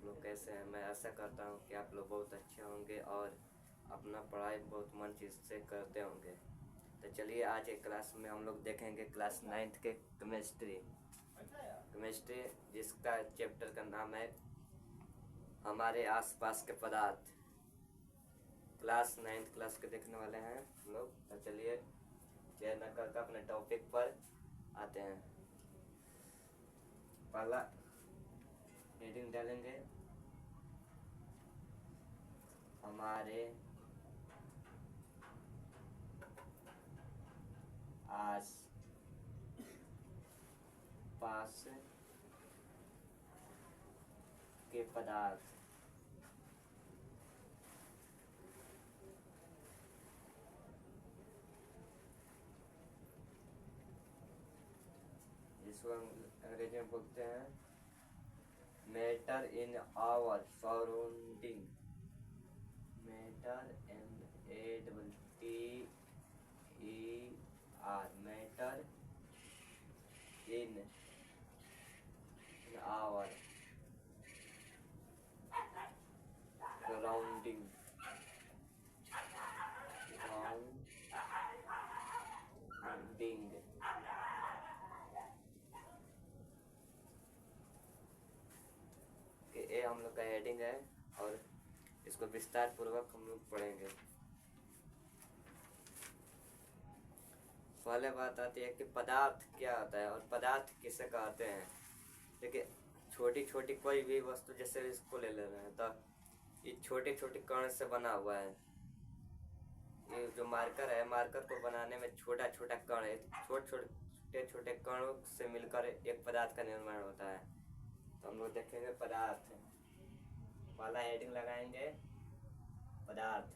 लोग कैसे हैं। मैं आशा करता हूँ कि आप लोग बहुत अच्छे होंगे और अपना पढ़ाई बहुत मन चीज़ से करते होंगे। तो चलिए आज एक क्लास में हम लोग देखेंगे क्लास 9th के केमिस्ट्री जिसका चैप्टर का नाम है हमारे आसपास के पदार्थ। क्लास 9th क्लास के देखने वाले हैं हम लोग। तो चलिए चेयर न करके अपने टॉपिक पर आते हैं। पहला हेडिंग डालेंगे हमारे आस पास के पदार्थ। जिसको अंग्रेजी में बोलते हैं matter in our surrounding. Matter MATTER matter in our surrounding ये हम लोग का हेडिंग है और इसको विस्तार पूर्वक हम लोग पढ़ेंगे। पहले बात आती है कि पदार्थ क्या होता है और पदार्थ किसे कहते हैं। देखिए छोटी छोटी कोई भी वस्तु, जैसे इसको ले रहे हैं तो ये छोटे छोटे कण से बना हुआ है। ये जो मार्कर है, मार्कर को बनाने में छोटा छोटा कण है, छोटे छोटे कणों से मिलकर एक पदार्थ का निर्माण होता है। तो हम लोग देखेंगे पदार्थ। पहला हेडिंग लगाएंगे पदार्थ।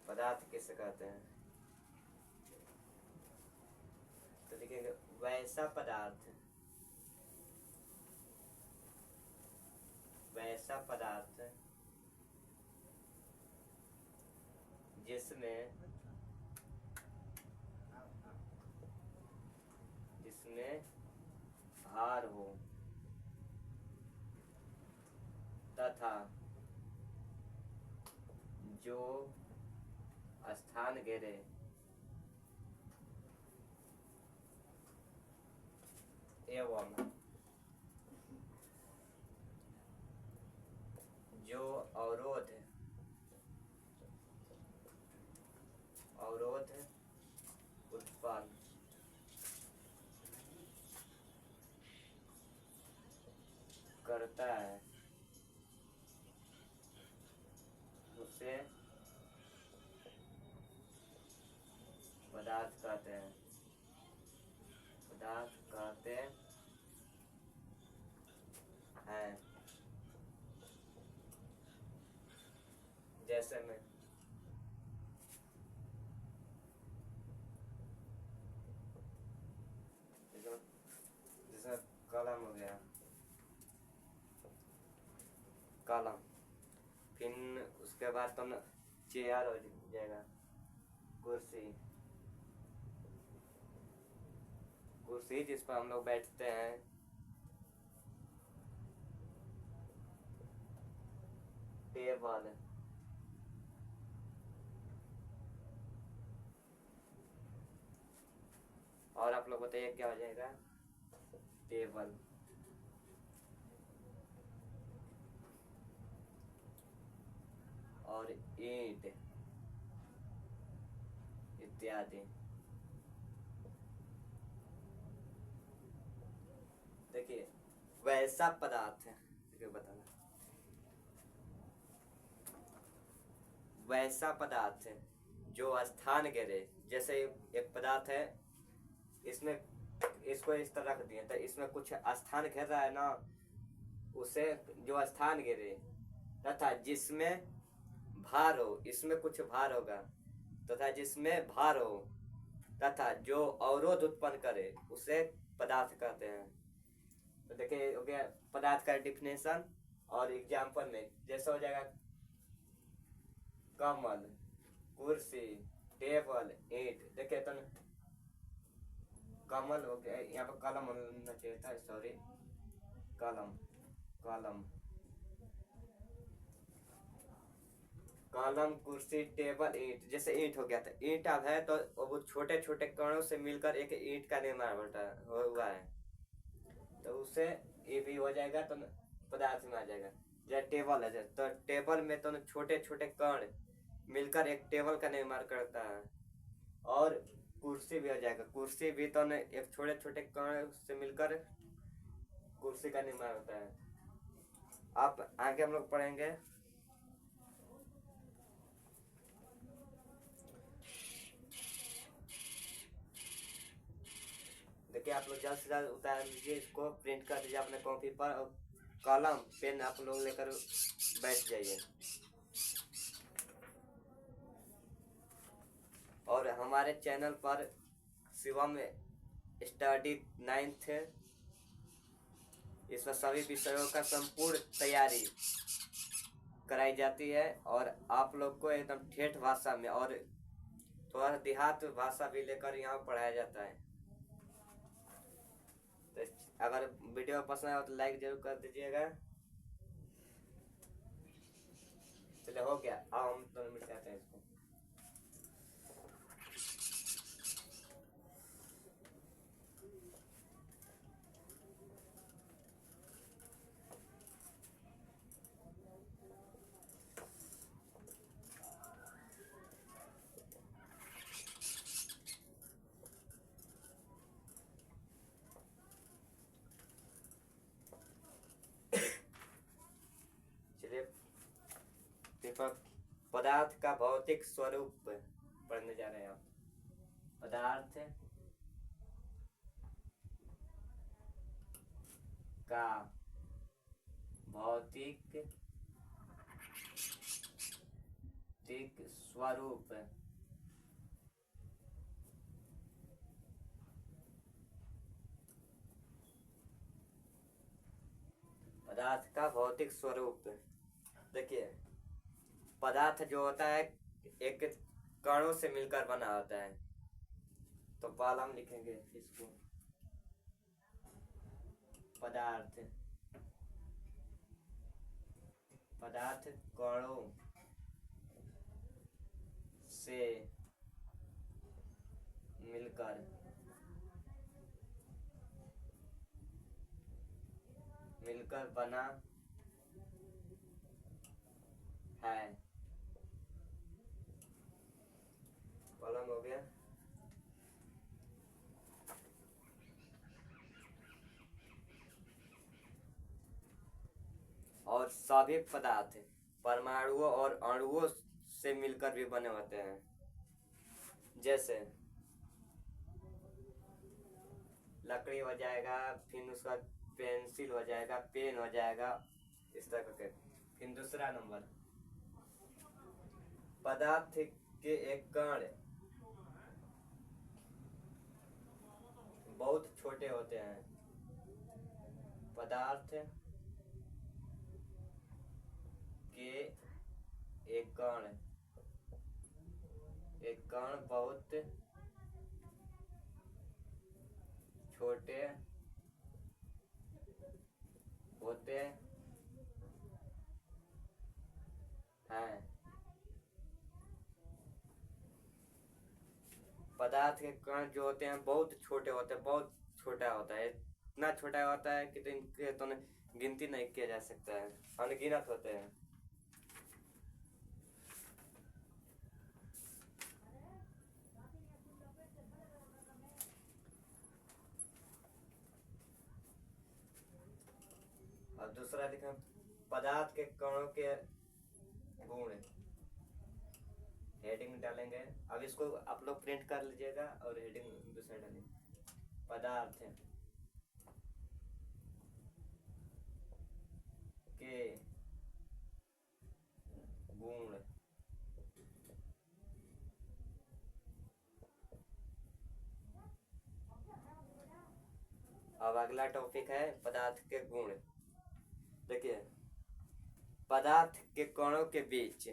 पदार्थ किसे कहते हैं तो देखेंगे वैसा पदार्थ जिसमें भार हो तथा जो स्थान घेरे एवं जो अवरोध उत्पन्न करता है उसे पदार्थ कहते हैं। जैसे में जिसमें कलम हो गया, कलम। फिर उसके बाद तो चेयर हो जाएगा, कुर्सी जिस पर हम लोग बैठते हैं। टेबल, और आप लोग बताइए क्या हो जाएगा। टेबल और ईंट इत्यादि। देखिए वैसा पदार्थ है, देखिए बताना वैसा पदार्थ है जो स्थान घेरे। जैसे एक पदार्थ है, इसमें इसको इस तरह रख दिए तो इसमें कुछ स्थान घेर रहा है ना, उसे जो स्थान घेरे तथा जिसमें भार हो, इसमें कुछ भार होगा तथा जिसमें भार हो तथा जो अवरोध उत्पन्न करे उसे पदार्थ कहते हैं। तो देखिए हो गया पदार्थ का डिफिनेशन। और एग्जाम्पल में जैसा हो जाएगा कमल, कुर्सी, टेबल ईंट। देखिए तो कमल हो गया, यहाँ पर कलम होना चाहिए था, सॉरी, कलम, कलम, कलम, कुर्सी, टेबल, ईंट। जैसे ईंट हो गया था, ईंट अब है तो वो छोटे छोटे कणों से मिलकर एक ईंट का निर्माण होता हुआ है, तो उससे ये भी हो जाएगा तो पदार्थ में आ जाएगा। जैसे टेबल है, तो टेबल में तो छोटे छोटे कण मिलकर एक टेबल का निर्माण करता है। और कुर्सी भी हो जाएगा, कुर्सी भी तो एक छोटे छोटे कण से मिलकर कुर्सी का निर्माण होता है। आप आगे हम लोग पढ़ेंगे। देखिए आप लोग जल्द से जल्द उतार लीजिए, इसको प्रिंट कर दीजिए अपने कॉपी पर, और कलम पेन आप लोग लेकर बैठ जाइए। और हमारे चैनल पर शिवम स्टडी 9th, इसमें सभी विषयों का संपूर्ण तैयारी कराई जाती है, और आप लोग को एकदम ठेठ भाषा में और थोड़ा देहात भाषा भी लेकर यहाँ पढ़ाया जाता है। तो अगर वीडियो पसंद आए तो लाइक जरूर कर दीजिएगा। चलिए हो गया, अब हम दोनों मिल जाते हैं इसको। चलिए पेपर पदार्थ का भौतिक स्वरूप पढ़ने जा रहे हैं आप। पदार्थ का भौतिक स्वरूप। पदार्थ का भौतिक स्वरूप। देखिए पदार्थ जो होता है एक कणों से मिलकर बना होता है, तो पहला हम लिखेंगे इसको पदार्थ। पदार्थ कणों से मिलकर बना है। कॉलम हो गया। और सभी पदार्थ परमाणुओं और अणुओं से मिलकर भी बने होते हैं। जैसे लकड़ी हो जाएगा, फिर उसका पेंसिल हो जाएगा, पेन हो जाएगा, इस तरह के। फिर दूसरा नंबर, पदार्थ के एक कण बहुत छोटे होते हैं। पदार्थ के एक कण बहुत छोटे होते हैं। पदार्थ के कण जो होते हैं बहुत छोटे होते हैं, बहुत छोटा होता है, इतना छोटा होता है कि तो इनके तो गिनती नहीं किया जा सकता है, अनगिनत होते हैं। और दूसरा लिखा पदार्थ के कणों के गुण, हेडिंग डालेंगे। अब इसको आप लोग प्रिंट कर लीजिएगा और हेडिंग दूसरा डालेंगे। पदार्थ के गुण। अब अगला टॉपिक है पदार्थ के गुण। देखिए पदार्थ के कणों के बीच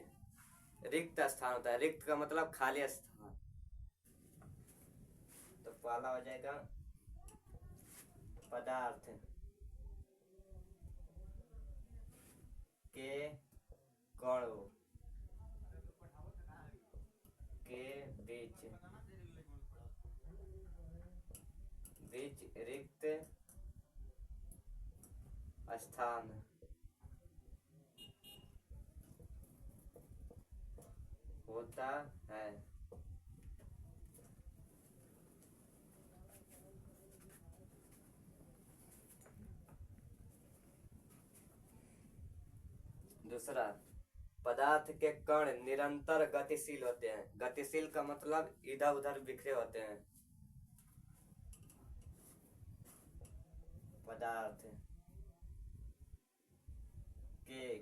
रिक्त स्थान होता है। रिक्त का मतलब खाली स्थान, तो पहला हो जाएगा पदार्थ के कणों के बीच रिक्त स्थान होता है। दूसरा, पदार्थ के कण निरंतर गतिशील होते हैं। गतिशील का मतलब इधर उधर बिखरे होते हैं। पदार्थ के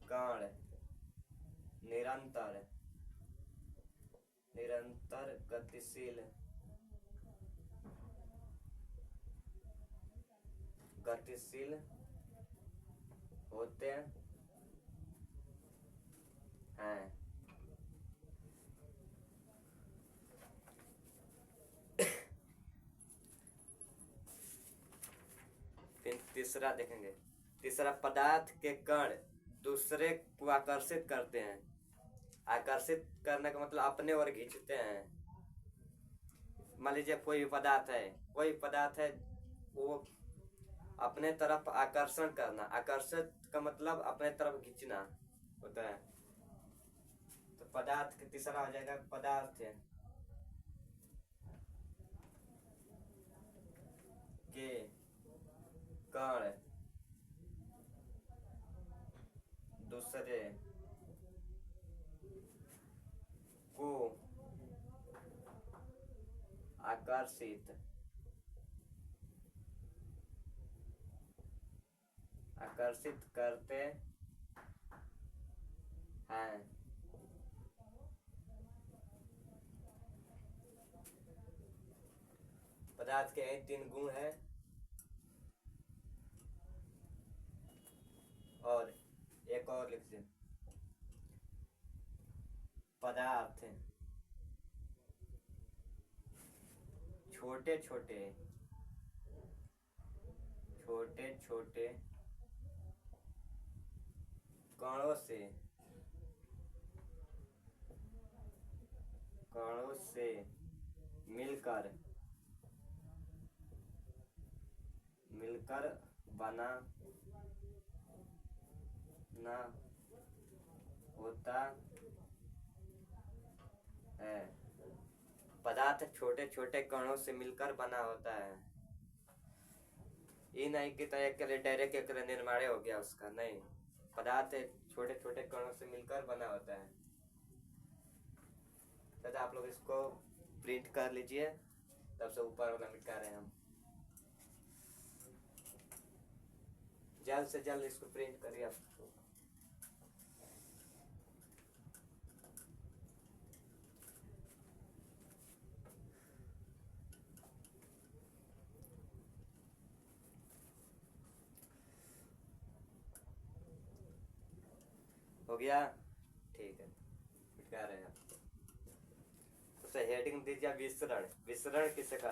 कण निरंतर गतिशील होते हैं। फिर तीसरा देखेंगे। तीसरा, पदार्थ के कण दूसरे को आकर्षित करते हैं। आकर्षित करने का मतलब अपने ओर खींचते हैं। मान लीजिए कोई पदार्थ है वो अपने तरफ आकर्षण करना। आकर्षित का मतलब अपने तरफ खींचना होता है। तो पदार्थ का तीसरा हो जाएगा पदार्थ के कण दूसरे को आकर्षित करते हैं। पदार्थ के 3 गुण हैं और एक और लिख दें। पदार्थ छोटे छोटे कणों से मिलकर बना होता है। पदार्थ छोटे छोटे कणों से मिलकर बना होता है। ये नहीं कि तो एक डायरेक्ट एक निर्माण हो गया उसका, नहीं। पदार्थ छोटे छोटे कणों से मिलकर बना होता है। तो आप लोग इसको प्रिंट कर लीजिए। तब से ऊपर वाला मिटा रहे हैं हम। जल्द से जल्द इसको प्रिंट करिए आप। हो गया? ठीक है, मिटा रहे हैं। तो हेडिंग दीजिए विसरण। विसरण किसे कहते हैं?